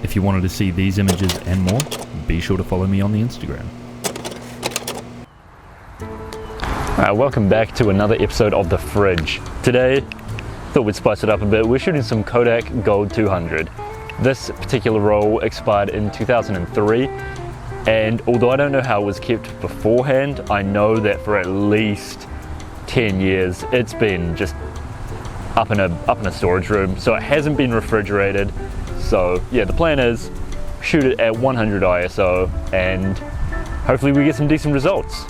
If you wanted to see these images and more, be sure to follow me on the Instagram. Welcome back to another episode of The Fridge. Today, thought we'd spice it up a bit. We're shooting some Kodak Gold 200. This particular roll expired in 2003, and although I don't know how it was kept beforehand, I know that for at least 10 years it's been just up in a storage room, so it hasn't been refrigerated. So yeah, the plan is shoot it at 100 ISO and hopefully we get some decent results.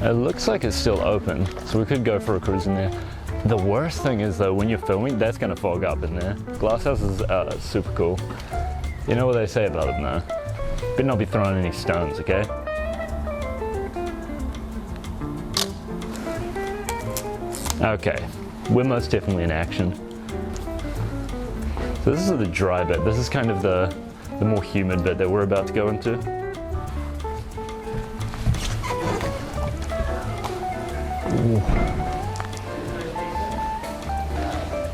It looks like it's still open, so we could go for a cruise in there. The worst thing is though, when you're filming, that's gonna fog up in there. Glasshouse is super cool. You know what they say about them though? Better not be throwing any stones, okay? Okay, we're most definitely in action. So this is the dry bit. This is kind of the more humid bit that we're about to go into. Ooh.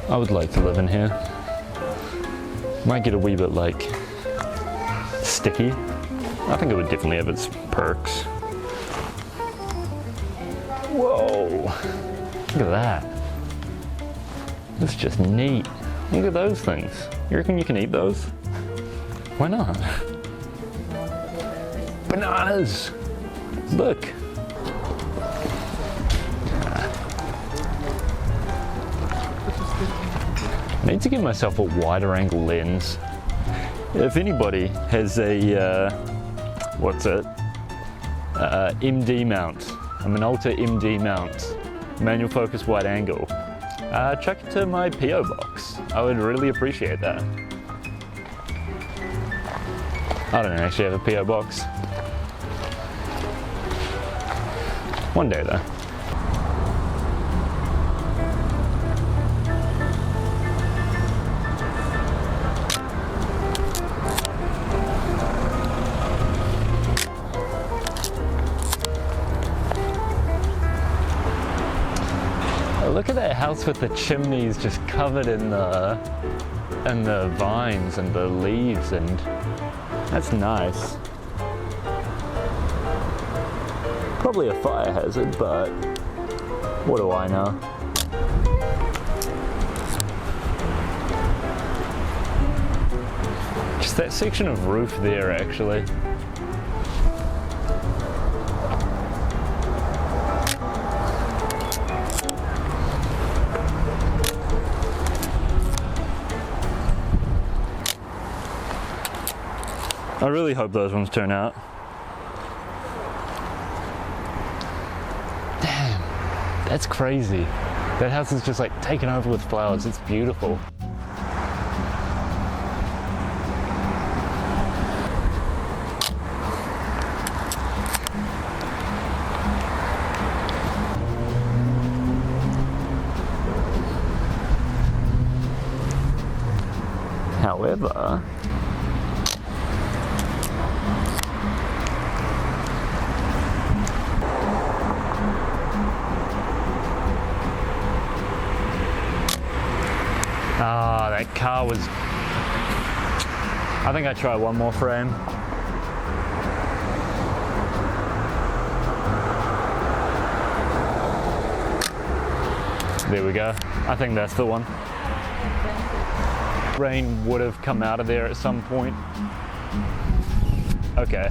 I would like to live in here. Might get a wee bit like sticky. I think it would definitely have its perks. Whoa! Look at that. That's just neat. Look at those things. You reckon you can eat those? Why not? Bananas! Look. I need to give myself a wider angle lens. If anybody has a, MD mount, a Minolta MD mount, manual focus wide angle, chuck it to my PO box. I would really appreciate that. I don't actually have a PO box. One day though. Look at that house with the chimneys just covered in the vines and the leaves, and that's nice. Probably a fire hazard, but what do I know? Just that section of roof there, actually. I really hope those ones turn out. Damn, that's crazy. That house is just like taken over with flowers. It's beautiful. However, that car was... I think I try one more frame. There we go. I think that's the one. Rain would have come out of there at some point. Okay.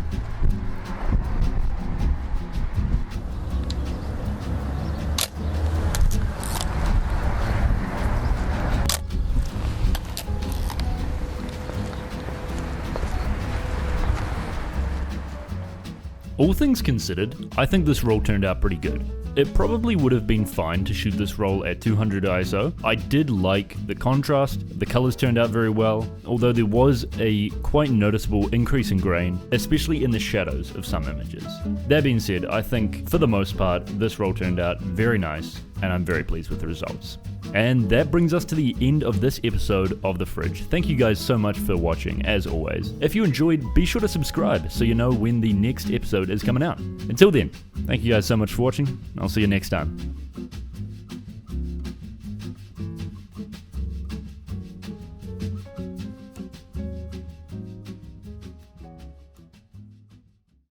All things considered, I think this roll turned out pretty good. it probably would have been fine to shoot this roll at 200 ISO. I did like the contrast, the colors turned out very well, although there was a quite noticeable increase in grain, especially in the shadows of some images. That being said, I think for the most part, this roll turned out very nice, and I'm very pleased with the results. And that brings us to the end of this episode of The Fridge. Thank you guys so much for watching, as always. If you enjoyed, be sure to subscribe so you know when the next episode is coming out. Until then, thank you guys so much for watching, and I'll see you next time.